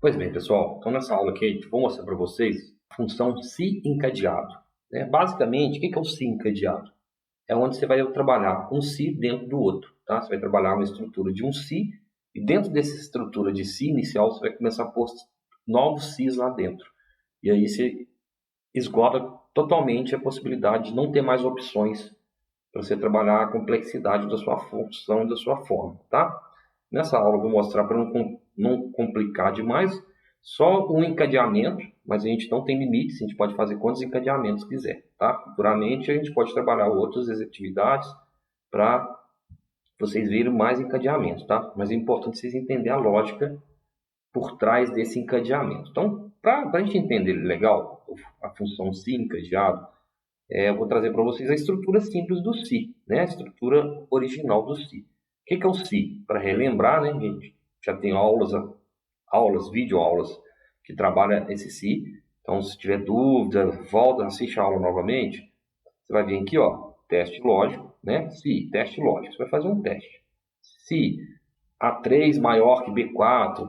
Pois bem, pessoal, então nessa aula aqui eu vou mostrar para vocês a função se encadeado. Né? Basicamente, o que é o se encadeado? É onde você vai trabalhar um se dentro do outro. Tá? Você vai trabalhar uma estrutura de um se, e dentro dessa estrutura de se inicial, você vai começar a pôr novos se's lá dentro. E aí você esgota totalmente a possibilidade de não ter mais opções para você trabalhar a complexidade da sua função e da sua forma. Tá? Nessa aula eu vou mostrar para não complicar demais, só um encadeamento, mas a gente não tem limites, a gente pode fazer quantos encadeamentos quiser. Tá? Futuramente a gente pode trabalhar outras atividades para vocês verem mais encadeamentos. Tá? Mas é importante vocês entenderem a lógica por trás desse encadeamento. Então, para a gente entender legal a função se encadeado, eu vou trazer para vocês a estrutura simples do se, né? A estrutura original do se. O que é o se? Para relembrar, né, gente? Já tem videoaulas que trabalham esse se. Então, se tiver dúvida, volta, assiste a aula novamente. Você vai vir aqui, ó, teste lógico, né? Se, teste lógico. Você vai fazer um teste. Se A3 maior que B4,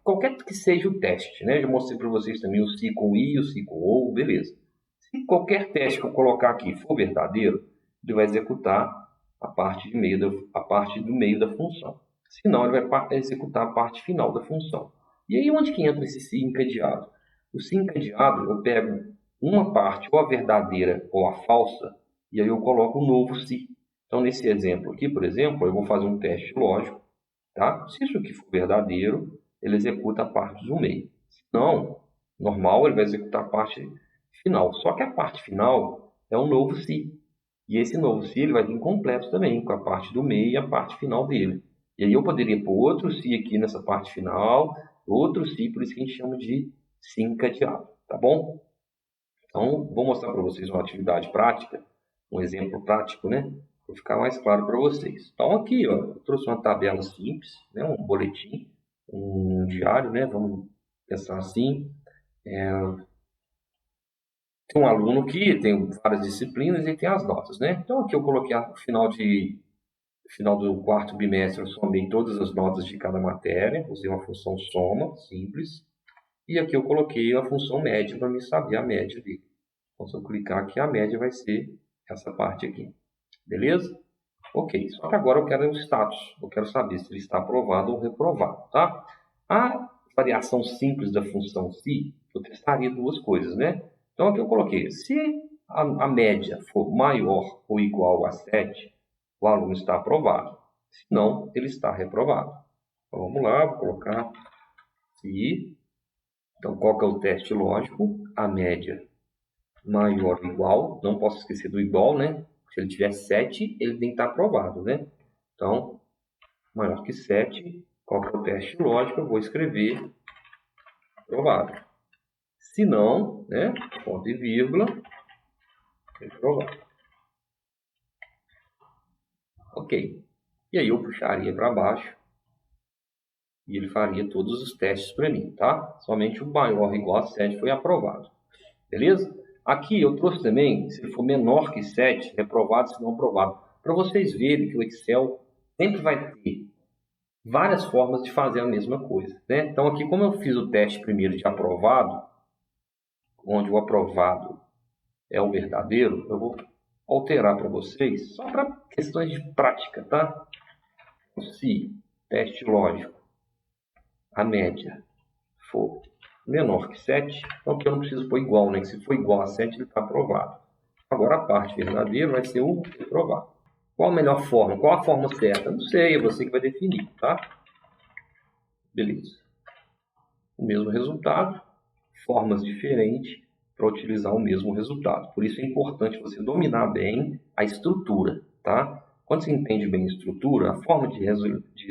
qualquer que seja o teste, né? Já mostrei para vocês também o se com i, o se com ou, beleza. Se qualquer teste que eu colocar aqui for verdadeiro, ele vai executar a parte do meio da função. Se não, ele vai executar a parte final da função. E aí onde que entra esse se encadeado? O se encadeado, eu pego uma parte, ou a verdadeira ou a falsa, e aí eu coloco um novo se. Então, nesse exemplo aqui, por exemplo, eu vou fazer um teste lógico. Tá? Se isso aqui for verdadeiro, ele executa a parte do meio. Se não, normal, ele vai executar a parte final. Só que a parte final é um novo se. E esse novo se ele vai vir completo também, com a parte do meio e a parte final dele. E aí eu poderia pôr outro se aqui nessa parte final, outro se, por isso que a gente chama de se encadeado. Tá bom? Então, vou mostrar para vocês uma atividade prática, um exemplo prático, né? Para ficar mais claro para vocês. Então, aqui, ó, eu trouxe uma tabela simples, né? Um boletim, um diário, né? Vamos pensar assim. Tem um aluno que tem várias disciplinas e tem as notas, né? Então, aqui eu coloquei no final do quarto bimestre, eu somei todas as notas de cada matéria, usei uma função soma, simples. E aqui eu coloquei a função média para me saber a média dele. Então, se eu clicar aqui, a média vai ser essa parte aqui. Beleza? Ok. Só que agora eu quero o status. Eu quero saber se ele está aprovado ou reprovado. Tá? A variação simples da função se, eu testaria duas coisas, né? Então, aqui eu coloquei. Se a média for maior ou igual a 7, o aluno está aprovado. Se não, ele está reprovado. Então, vamos lá. Vou colocar se. Então, qual que é o teste lógico? A média maior ou igual, não posso esquecer do igual, né? Se ele tiver 7, ele tem que estar aprovado, né? Então, maior que 7, qual que é o teste lógico? Eu vou escrever aprovado. Se não, né? Ponto e vírgula, reprovado. Ok. E aí eu puxaria para baixo e ele faria todos os testes para mim, tá? Somente o maior ou igual a 7 foi aprovado. Beleza? Aqui eu trouxe também, se for menor que 7, reprovado, se não aprovado. Para vocês verem que o Excel sempre vai ter várias formas de fazer a mesma coisa. Né? Então aqui, como eu fiz o teste primeiro de aprovado, onde o aprovado é o verdadeiro, eu vou alterar para vocês, só para questões de prática, tá? Se teste lógico, a média for menor que 7, então aqui eu não preciso pôr igual, né? Que se for igual a 7, ele está aprovado. Agora a parte verdadeira vai ser o reprovado. Qual a melhor forma? Qual a forma certa? Não sei, é você que vai definir, tá? Beleza. O mesmo resultado, formas diferentes para utilizar o mesmo resultado. Por isso é importante você dominar bem a estrutura, tá? Quando você entende bem a estrutura, a forma de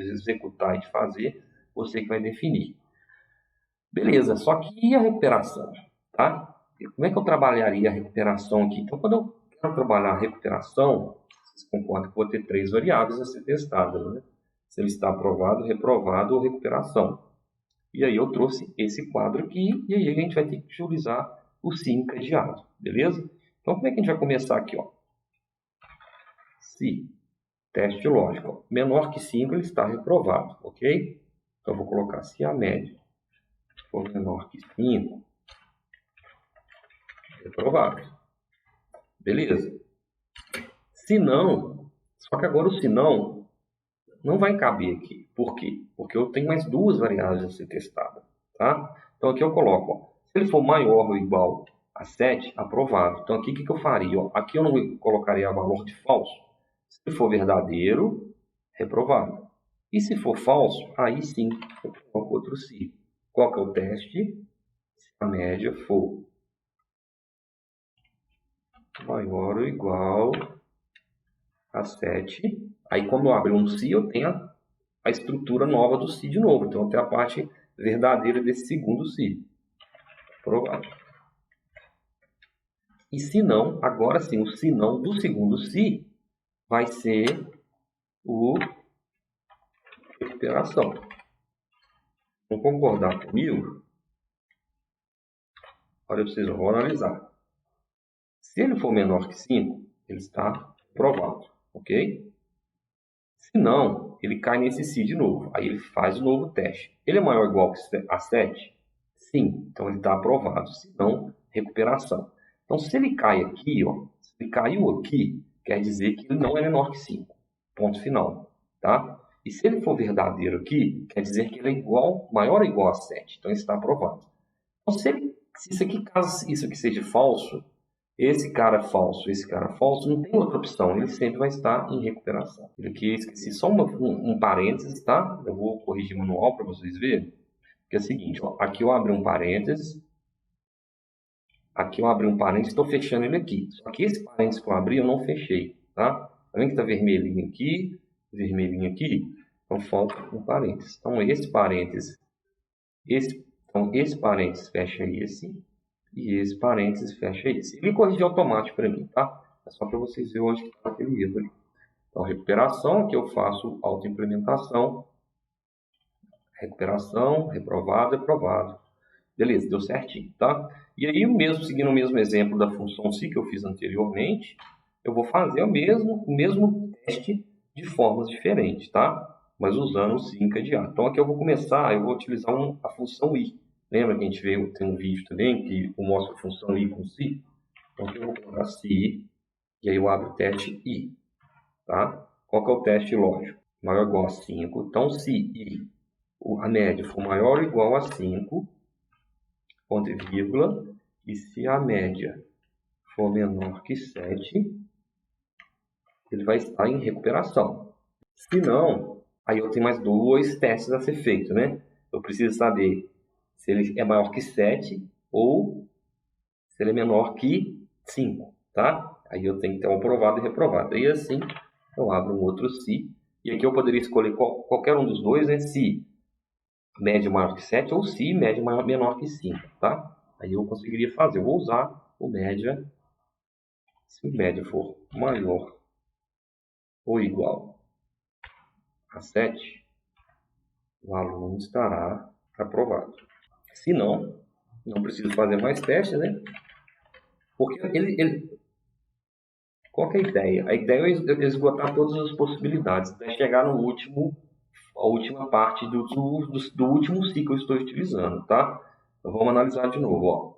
executar e de fazer, você que vai definir. Beleza, só que e a recuperação, tá? Como é que eu trabalharia a recuperação aqui? Então, quando eu quero trabalhar a recuperação, vocês concordam que eu vou ter 3 variáveis a ser testadas, né? se ele está aprovado, reprovado ou recuperação. E aí eu trouxe esse quadro aqui, e aí a gente vai ter que utilizar o se encadeado, beleza? Então, como é que a gente vai começar aqui, ó? Se teste lógico, ó, menor que 5, ele está reprovado, ok? Então, eu vou colocar se a média for menor que 5, reprovado. Beleza? Se não, só que agora o se não vai caber aqui. Por quê? Porque eu tenho mais duas variáveis a ser testada, tá? Então, aqui eu coloco, ó, se ele for maior ou igual a 7, aprovado. Então, aqui o que eu faria? Ó? Aqui eu não colocaria valor de falso. Se for verdadeiro, reprovado. E se for falso, aí sim eu coloco outro se. Qual que é o teste? Se a média for maior ou igual a 7. Aí, quando eu abrir um se, eu tenho a estrutura nova do se de novo. Então, eu tenho a parte verdadeira desse segundo se. Aprovado. E se não, agora sim, o se não do segundo se vai ser o recuperação. Vão concordar comigo? Olha, vocês vão analisar. Se ele for menor que 5, ele está aprovado, ok? Se não, ele cai nesse se de novo. Aí ele faz o novo teste. Ele é maior ou igual a 7? Sim, então ele está aprovado. Se não, recuperação. Então, se ele cai aqui, ó, se ele caiu aqui, quer dizer que ele não é menor que 5. Ponto final. Tá? E se ele for verdadeiro aqui, quer dizer que ele é igual, maior ou igual a 7. Então, ele está aprovado. Então, se isso aqui, caso isso aqui seja falso, esse cara falso, não tem outra opção, ele sempre vai estar em recuperação. Aqui esqueci só um parênteses, tá? Eu vou corrigir manual para vocês verem. Que é o seguinte, ó, aqui eu abri um parênteses, aqui eu abri um parênteses, estou fechando ele aqui. Só que esse parênteses que eu abri, eu não fechei, tá? Tá vendo que está vermelhinho aqui, vermelhinho aqui? Então falta um parênteses. Então esse parênteses fecha esse, e esse parênteses fecha esse. Ele corrigiu automático para mim, tá? É só para vocês verem onde está aquele erro ali. Então, recuperação, que eu faço autoimplementação. Recuperação, reprovado, aprovado. Beleza, deu certinho, tá? E aí, seguindo o mesmo exemplo da função se que eu fiz anteriormente, eu vou fazer o mesmo teste de formas diferentes, tá? Mas usando o se encadeado. Então, aqui eu vou utilizar a função i. Lembra que a gente tem um vídeo também que eu mostro a função i com si? Então, aqui eu vou colocar se, e aí eu abro o teste i, tá? Qual que é o teste lógico? Maior ou igual a 5. Então, se i, a média for maior ou igual a 5, ponto e vírgula, e se a média for menor que 7, ele vai estar em recuperação. Se não, aí eu tenho mais dois testes a ser feito, né? Eu preciso saber se ele é maior que 7 ou se ele é menor que 5, tá? Aí eu tenho que ter um aprovado e reprovado. E assim, eu abro um outro se. E aqui eu poderia escolher qualquer um dos dois, né? Se média maior que 7 ou se média menor que 5, tá? Aí eu conseguiria fazer. Eu vou usar o média. Se o média for maior ou igual a 7, o aluno estará aprovado. Se não, não preciso fazer mais testes, né? Porque qual que é a ideia? A ideia é esgotar todas as possibilidades, até chegar no a última parte do último ciclo que eu estou utilizando, tá? Então, vamos analisar de novo, ó.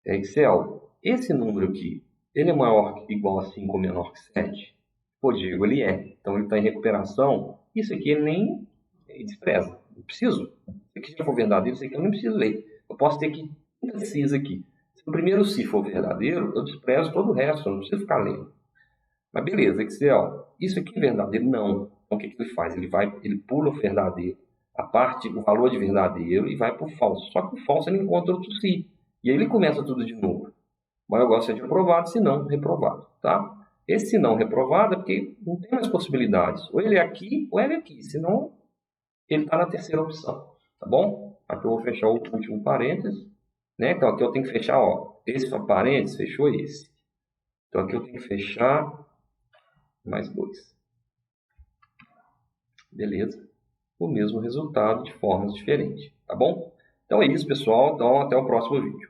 Excel, esse número aqui, ele é maior ou igual a 5 ou menor que 7? Pô, Diego, ele é. Então, ele está em recuperação. Isso aqui ele nem despreza. Não preciso. Se aqui já for verdadeiro, isso aqui eu não preciso ler. Eu posso ter aqui 30 Cs aqui. Se o primeiro se for verdadeiro, eu desprezo todo o resto. Eu não preciso ficar lendo. Mas beleza, Excel, isso aqui é verdadeiro? Não. Então, o que ele faz? Ele pula o verdadeiro, o valor de verdadeiro, e vai para o falso. Só que o falso ele encontra outro si. E aí ele começa tudo de novo. Mas eu gosto de aprovado, se não, reprovado, tá? Esse se não reprovado é porque não tem mais possibilidades. Ou ele é aqui, ou ele é aqui. Senão, ele está na terceira opção, tá bom? Aqui eu vou fechar o último parênteses, né? Então, aqui eu tenho que fechar, ó, esse parênteses, fechou esse. Então, aqui eu tenho que fechar mais dois. beleza? O mesmo resultado de formas diferentes, tá bom? Então é isso, pessoal. Então até o próximo vídeo.